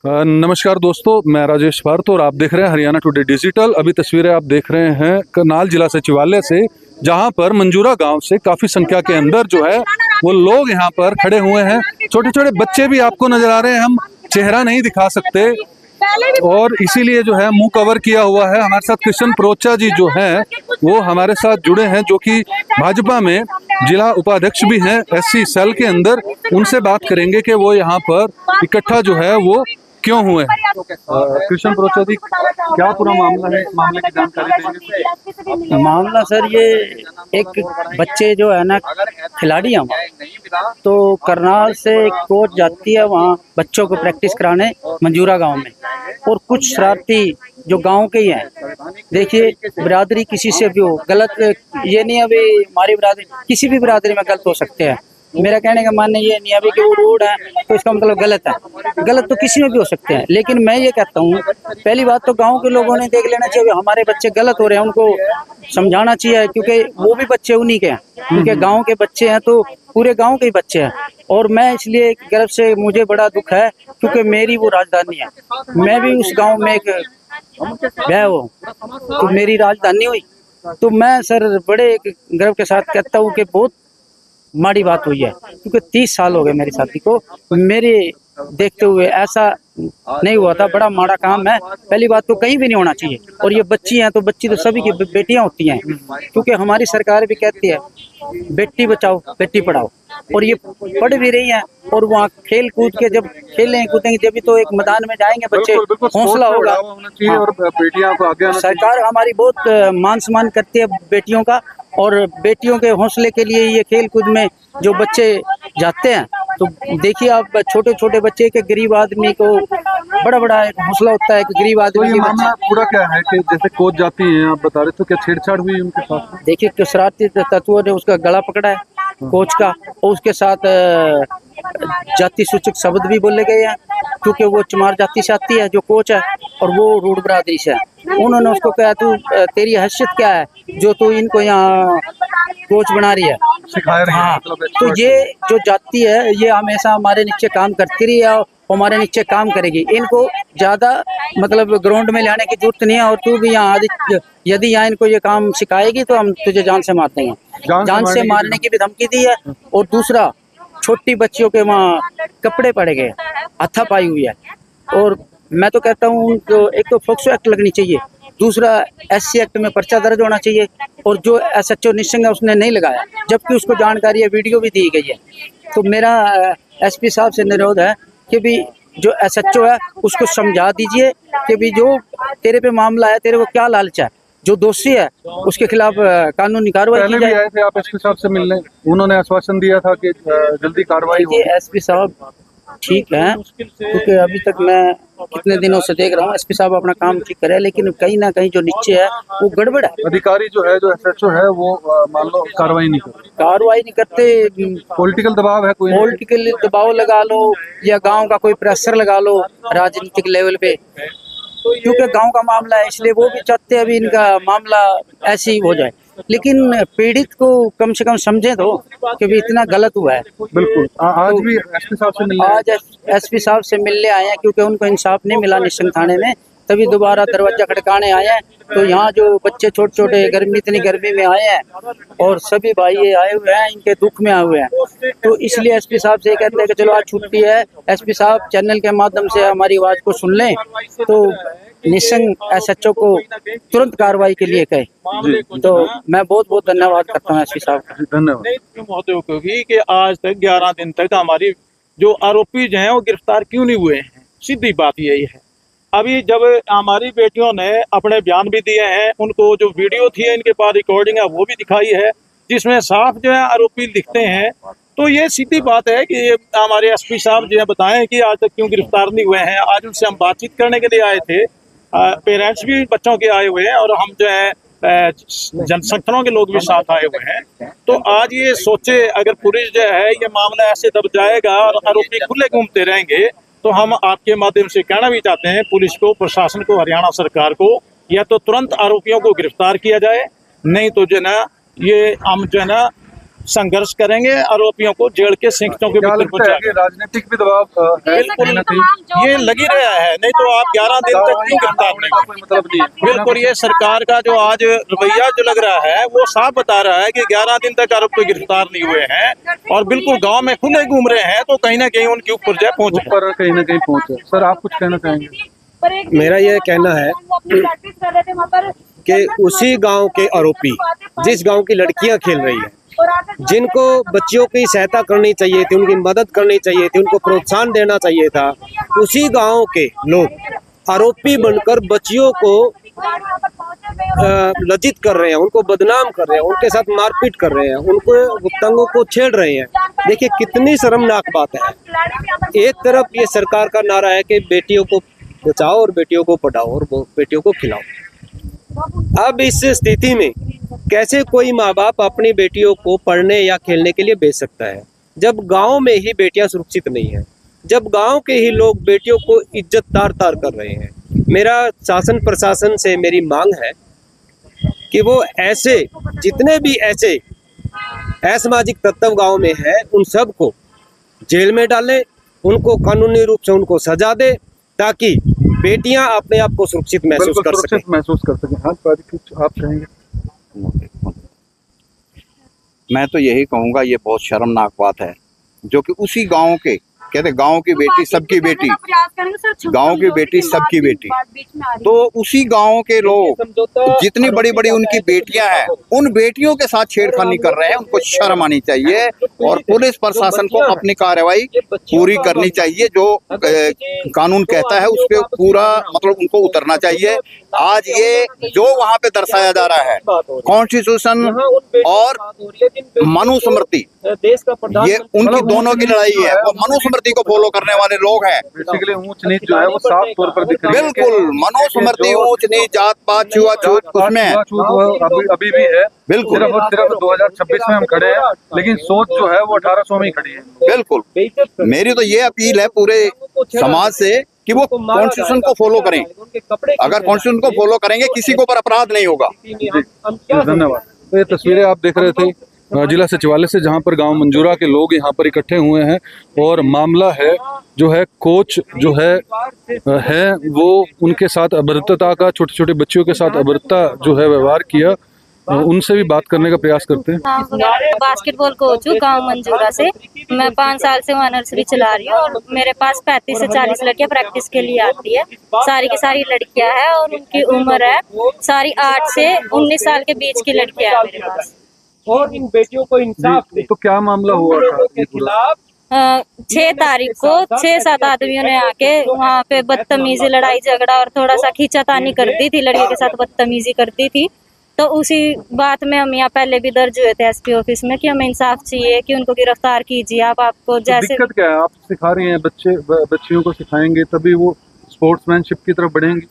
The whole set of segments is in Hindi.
नमस्कार दोस्तों, मैं राजेश भारत और आप देख रहे हैं हरियाणा टुडे डिजिटल। अभी तस्वीरें आप देख रहे हैं करनाल जिला सचिवालय से, जहां पर मंजूरा गांव से काफ़ी संख्या के अंदर जो है वो लोग यहां पर खड़े हुए हैं। छोटे छोटे बच्चे भी आपको नजर आ रहे हैं। हम चेहरा नहीं दिखा सकते और इसीलिए जो है मुंह कवर किया हुआ है। हमारे साथ कृष्ण प्रोचा जी जो हैं वो हमारे साथ जुड़े हैं, जो कि भाजपा में जिला उपाध्यक्ष भी हैं एससी सेल के अंदर। उनसे बात करेंगे कि वो यहाँ पर इकट्ठा जो है वो क्यों हुए हैं। कृष्ण प्रोचा जी, क्या पूरा मामला है? इस मामले की जानकारी देंगे। मामला सर ये एक बच्चे जो है ना खिलाड़ी हैं तो करनाल से एक कोच जाती है वहाँ बच्चों को प्रैक्टिस कराने मंजूरा गांव में, और कुछ शरारती जो गांव के ही हैं। देखिए, बिरादरी किसी से भी हो, गलत ये नहीं है अभी हमारी बिरादरी, किसी भी बिरादरी में गलत हो सकते हैं। मेरा कहने का मानना ये नहीं है अभी कि वो रूड है तो इसका मतलब गलत है। गलत तो किसी में भी हो सकते हैं, लेकिन मैं ये कहता हूँ पहली बात तो गांव के लोगों ने देख लेना चाहिए हमारे बच्चे गलत हो रहे हैं, उनको समझाना चाहिए, क्योंकि वो भी बच्चे उन्हीं के हैं। क्योंकि गांव के बच्चे हैं तो पूरे गांव के ही बच्चे हैं। और मैं इसलिए गर्व से, मुझे बड़ा दुख है क्योंकि मेरी वो राजधानी है, मैं भी उस गाँव में एक गया हूँ तो मेरी राजधानी हुई। तो मैं सर बड़े गर्व के साथ कहता हूँ कि बहुत माड़ी बात हुई है, क्योंकि 30 साल हो गए मेरी शादी को, मेरे देखते हुए ऐसा नहीं हुआ था। बड़ा माड़ा काम है। पहली बात तो कहीं भी नहीं होना चाहिए। और ये बच्ची हैं तो बच्ची तो सभी की बेटियां होती हैं, क्योंकि हमारी सरकार भी कहती है बेटी बचाओ बेटी पढ़ाओ, और ये पढ़ भी रही हैं। और वहाँ खेल कूद के जब खेलें कूदेंगे जब भी तो एक मैदान में जाएंगे बच्चे, हौसला होगा। और बेटियां को आगे आना सरकार हमारी बहुत मान सम्मान करती है बेटियों का, और बेटियों के हौसले के लिए ये खेल कूद में जो बच्चे जाते हैं तो देखिए आप, छोटे छोटे बच्चे के गरीब आदमी को बड़ा बड़ा एक हौसला होता है कि गरीब आदमी के मामला पूरा क्या है कि जैसे कोच जाती हैं, आप बता रहे थे, क्या छेड़छाड़ हुई उनके साथ? देखिए, तो शरारती तत्वों ने उसका गला पकड़ा है कोच का, और उसके साथ जाति सूचक शब्द भी बोले गए हैं, क्योंकि वो चमार जाति से आती है जो कोच है, और वो रूड बरादरी से है। उन्होंने उसको कहा तू तेरी हैसियत क्या है जो तू इनको यहाँ कोच बना रही है, सिखा रही है। हाँ। मतलब तो ये जो जाति है ये हमेशा हमारे नीचे काम करती रही है और हमारे नीचे काम करेगी। इनको ज्यादा मतलब ग्राउंड में लाने की जरूरत नहीं है। और तू भी यहाँ यदि यहाँ इनको ये काम सिखाएगी तो हम तुझे जान से मार देंगे। जान से मारने की भी धमकी दी है। और दूसरा, छोटी बच्चियों के वहाँ कपड़े पड़े गए, हाथापाई हुई है। और मैं तो कहता हूँ एक तो फोक्सो एक्ट लगनी चाहिए, दूसरा एससी एक्ट में पर्चा दर्ज होना चाहिए। और जो एसएचओ निशंक है उसने नहीं लगाया, जबकि उसको जानकारी है, वीडियो भी दी गई है। तो मेरा एसपी साहब से अनुरोध है कि भी जो एसएचओ है उसको समझा दीजिए कि भी जो तेरे पे मामला है, तेरे को क्या लालच है, जो दोषी है उसके खिलाफ कानूनी कार्रवाई की जाए। पहले भी आए थे आप एसपी साहब से मिलने, उन्होंने आश्वासन दिया था कि जल्दी कार्रवाई होगी। एसपी साहब ठीक है, क्योंकि अभी तक मैं कितने दिनों से देख रहा हूँ एसपी साहब अपना काम ठीक करे, लेकिन कहीं ना कहीं जो नीचे है वो गड़बड़ है। अधिकारी जो है, जो एसएचओ है, वो मान लो कार्रवाई नहीं करते। पॉलिटिकल दबाव है, कोई पॉलिटिकल दबाव लगा लो या गांव का कोई प्रेशर लगा लो राजनीतिक लेवल पे, क्योंकि गांव का मामला है इसलिए वो भी चाहते हैं अभी इनका मामला ऐसे ही हो जाए। लेकिन पीड़ित को कम से कम समझे तो कि भी इतना गलत हुआ है। बिल्कुल। आज भी एसपी साहब से मिलने, आज एसपी साहब से मिलने आए हैं, क्योंकि उनको इंसाफ नहीं मिला निशंक थाने में, तभी दोबारा दरवाजा खटकाने आए हैं। तो यहाँ जो बच्चे छोटे छोटे इतनी गर्मी में आए हैं और सभी भाई आए हुए हैं, इनके दुख में आए हुए हैं। तो इसलिए एसपी साहब से कहते हैं कि चलो आज छुट्टी है, एसपी साहब चैनल के माध्यम से हमारी आवाज को सुन लें, तो निशंक एसएचओ को तुरंत कार्रवाई के लिए कहे। तो मैं बहुत बहुत धन्यवाद करता हूँ एसपी साहब का। धन्यवाद महोदय को भी कि आज तक 11 दिन तक हमारी जो आरोपी जो हैं वो गिरफ्तार क्यों नहीं हुए हैं। सीधी बात यही है। अभी जब हमारी बेटियों ने अपने बयान भी दिए हैं, उनको जो वीडियो थी इनके पास रिकॉर्डिंग है वो भी दिखाई है, जिसमें साफ जो है आरोपी लिखते हैं। तो ये सीधी बात है कि हमारे एसपी साहब जो है बताएं कि आज तक क्यों गिरफ्तार नहीं हुए हैं। आज उनसे हम बातचीत करने के लिए आए थे, पेरेंट्स भी बच्चों के आए हुए हैं और हम जो है जनसंगठनों के लोग भी साथ आए हुए हैं। तो आज ये सोचे अगर पुलिस जो है ये मामला ऐसे दब जाएगा और आरोपी खुले घूमते रहेंगे, तो हम आपके माध्यम से कहना भी चाहते हैं पुलिस को, प्रशासन को, हरियाणा सरकार को, या तो तुरंत आरोपियों को गिरफ्तार किया जाए, नहीं तो जो ना ये हम जो है ना संघर्ष करेंगे, आरोपियों को जेल के सिंकटों के क्या भीतर लगता है पहुंचाएंगे। कि राजनीतिक भी दबाव है बिल्कुल कहीं ना कहीं? ये लगी रहा है, नहीं तो आप 11 दिन तक क्यों गिरफ्तार होने नहीं का हो? कोई मतलब नहीं है। बिल्कुल, ये सरकार का जो आज रवैया जो लग रहा है वो साफ बता रहा है कि 11 दिन तक आरोपी गिरफ्तार नहीं हुए हैं और बिल्कुल गांव में खुले घूम रहे हैं, तो कहीं ना कहीं उनके ऊपर जो पहुंच रहे हैं। ऊपर कहीं ना कहीं पहुंचे। सर आप कुछ कहना चाहेंगे? मेरा यह कहना है कि उसी गांव के आरोपी जिस गांव की लड़कियां खेल रही हैं, जिनको बच्चियों की सहायता करनी चाहिए थी, उनकी मदद करनी चाहिए थी, उनको प्रोत्साहन देना चाहिए था, उसी गांव के लोग आरोपी बनकर बच्चियों को लज्जित कर रहे हैं, उनको बदनाम कर रहे हैं, उनके साथ मारपीट कर रहे हैं, उनको गुप्तांगों को छेड़ रहे हैं। देखिए कितनी शर्मनाक बात है। एक तरफ ये सरकार का नारा है कि बेटियों को बचाओ और बेटियों को पढ़ाओ और बेटियों को खिलाओ। अब इस स्थिति में कैसे कोई माँ बाप अपनी बेटियों को पढ़ने या खेलने के लिए भेज सकता है, जब गांव में ही बेटियां सुरक्षित नहीं है, जब गांव के ही लोग बेटियों को इज्जत तार तार कर रहे हैं। मेरा शासन प्रशासन से मेरी मांग है कि वो ऐसे जितने भी ऐसे असामाजिक तत्व गांव में है उन सबको जेल में डालें, उनको कानूनी रूप से उनको सजा दे, ताकि बेटियां अपने आप को सुरक्षित महसूस बिल्कुल कर सकें। सुरक्षित महसूस कर सकें। हाँ पाजी, कुछ आप कहेंगे? मैं तो यही कहूँगा, ये बहुत शर्मनाक बात है जो कि उसी गांव के कहते गांव की बेटी सबकी बेटी, गांव की बेटी सबकी बेटी, तो उसी गांव के लोग जितनी बड़ी बड़ी उनकी बेटियां हैं उन बेटियों के साथ छेड़खानी कर रहे हैं। उनको शर्म आनी चाहिए और पुलिस प्रशासन को अपनी कार्रवाई पूरी करनी चाहिए। जो कानून कहता है उस पर पूरा मतलब उनको उतरना चाहिए। आज ये जो वहाँ पे दर्शाया जा रहा है कॉन्स्टिट्यूशन और मनुस्मृति, ये उनकी दोनों की लड़ाई है। वो मनुस्मृति को फॉलो करने वाले लोग हैं। बेसिकली ऊंच नीच जो है वो साफ तौर पर दिख रही है। बिल्कुल, मनुस्मृति ऊंच नीच जात पात छुआछूत उसमें है। अभी भी है। बिल्कुल। सिर्फ और सिर्फ 2026 में हम खड़े हैं, लेकिन सोच जो है वो 1800 में ही खड़ी है। बिल्कुल, मेरी तो ये अपील है पूरे समाज से कि वो कॉन्स्टिट्यूशन को फॉलो करें। अगर कॉन्स्टिट्यूशन को फॉलो करेंगे किसी के ऊपर अपराध नहीं होगा। धन्यवाद। तो ये तस्वीरें आप देख रहे थे जिला सचिवालय से, जहां पर गांव मंजूरा के लोग यहां पर इकट्ठे हुए हैं और मामला है जो है कोच जो है वो उनके साथ अभद्रता का, छोटे छोटे बच्चियों के साथ अभद्रता जो है व्यवहार किया। उनसे भी बात करने का प्रयास करते हैं। बास्केटबॉल कोच हूँ गांव मंजूरा से। मैं 5 साल से वहाँ नर्सरी चला रही हूँ और मेरे पास 35 से 40 लड़कियाँ प्रैक्टिस के लिए आती है। सारी की सारी लड़कियाँ हैं और उनकी उम्र है सारी 8 से 19 साल के बीच की लड़कियाँ हैं मेरे पास। और इन बेटियों को इंसाफ दे। तो क्या मामला हुआ था? के खिलाफ 6 तारीख को 6-7 आदमियों ने आके वहाँ पे बदतमीजी, लड़ाई झगड़ा और थोड़ा सा खींचातानी करती थी, लड़कियों के साथ बदतमीजी करती थी। तो उसी बात में हम यहाँ पहले भी दर्ज हुए थे एसपी ऑफिस में कि हमें इंसाफ चाहिए, कि उनको गिरफ्तार कीजिए। आपको जैसे दिक्कत क्या है? आप सिखा रही हैं, बच्चियों को सिखाएंगे तभी वो स्पोर्ट्समैनशिप की तरफ बढ़ेंगी।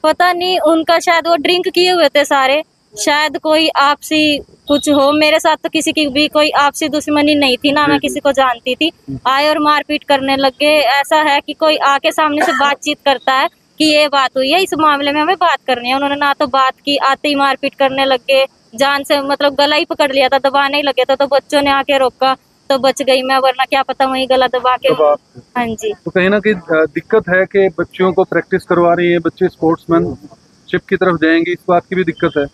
पता नहीं, उनका शायद वो ड्रिंक किए हुए थे सारे, शायद कोई आपसी कुछ हो। मेरे साथ तो किसी की भी कोई आपसी दुश्मनी नहीं थी, ना मैं किसी को जानती थी। आए और मारपीट करने लगे। ऐसा है कि कोई आके सामने से बातचीत करता है कि ये बात हुई है, इस मामले में हमें बात करनी है। उन्होंने ना तो बात की, आते ही मारपीट करने लगे, जान से मतलब गला ही पकड़ लिया था, दबाने ही लगे थे। तो बच्चों ने आके रोका तो बच गई मैं, वरना क्या पता वही गला दबा के। हाँ जी। तो कहीं ना कहीं दिक्कत है कि बच्चियों को प्रैक्टिस करवा रही है, बच्चे स्पोर्ट्समैनशिप की तरफ जाएंगे, इस बात की भी दिक्कत है।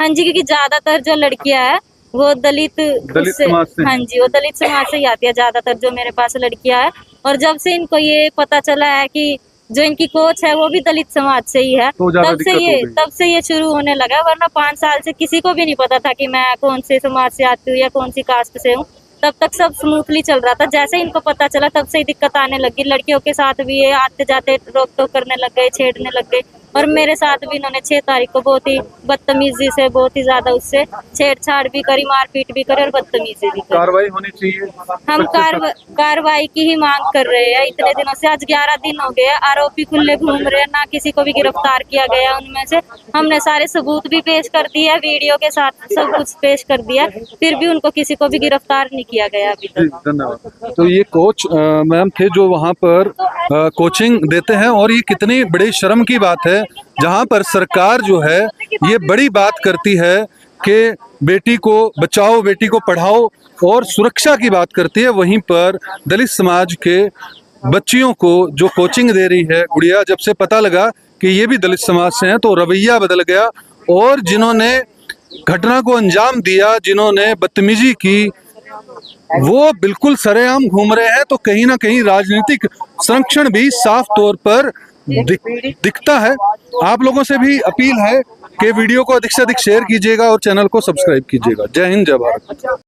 हाँ जी, क्योंकि ज्यादातर जो लड़कियां है वो दलित समाज से। हाँ जी, वो दलित समाज से ही आती है ज्यादातर जो मेरे पास लड़कियां है। और जब से इनको ये पता चला है कि जो इनकी कोच है वो भी दलित समाज से ही है, तो तब से ये शुरू होने लगा। वरना 5 साल से किसी को भी नहीं पता था कि मैं कौन से समाज से आती हूँ या कौन सी कास्ट से हूँ। तब तक सब स्मूथली चल रहा था। जैसे इनको पता चला तब से ही दिक्कत आने लगी। लड़कियों के साथ भी ये आते जाते रोक टोक करने लग गए, छेड़ने लग गए। और मेरे साथ भी इन्होंने 6 तारीख को बहुत ही बदतमीजी से, बहुत ही ज्यादा उससे छेड़छाड़ भी करी, मारपीट भी करी और बदतमीजी भी करी। कार्रवाई होनी चाहिए। हम कार्रवाई की ही मांग कर रहे हैं इतने दिनों से। आज 11 दिन हो गए, आरोपी खुले घूम रहे हैं, ना किसी को भी गिरफ्तार किया गया। उनमें से हमने सारे सबूत भी पेश कर दिए, वीडियो के साथ सब कुछ पेश कर दिया, फिर भी उनको किसी को भी गिरफ्तार नहीं किया गया अभी तक। धन्यवाद। तो ये कोच मैम थे जो वहाँ पर कोचिंग देते हैं, और ये कितनी बड़ी शर्म की बात है जहाँ पर सरकार जो है ये बड़ी बात करती है कि बेटी को बचाओ, बेटी को पढ़ाओ और सुरक्षा की बात करती है, वहीं पर दलित समाज के बच्चियों को जो कोचिंग दे रही है गुड़िया, जब से पता लगा कि ये भी दलित समाज से हैं तो रवैया बदल गया और जिन्होंने घटना को अंजाम दिया, जिन्होंने बदतमीजी की, वो बिल्कुल सरेआम घूम रहे हैं। तो कहीं ना कहीं राजनीतिक संरक्षण भी साफ तौर पर दिखता है। आप लोगों से भी अपील है कि वीडियो को अधिक से अधिक शेयर कीजिएगा और चैनल को सब्सक्राइब कीजिएगा। जय हिंद, जय भारत।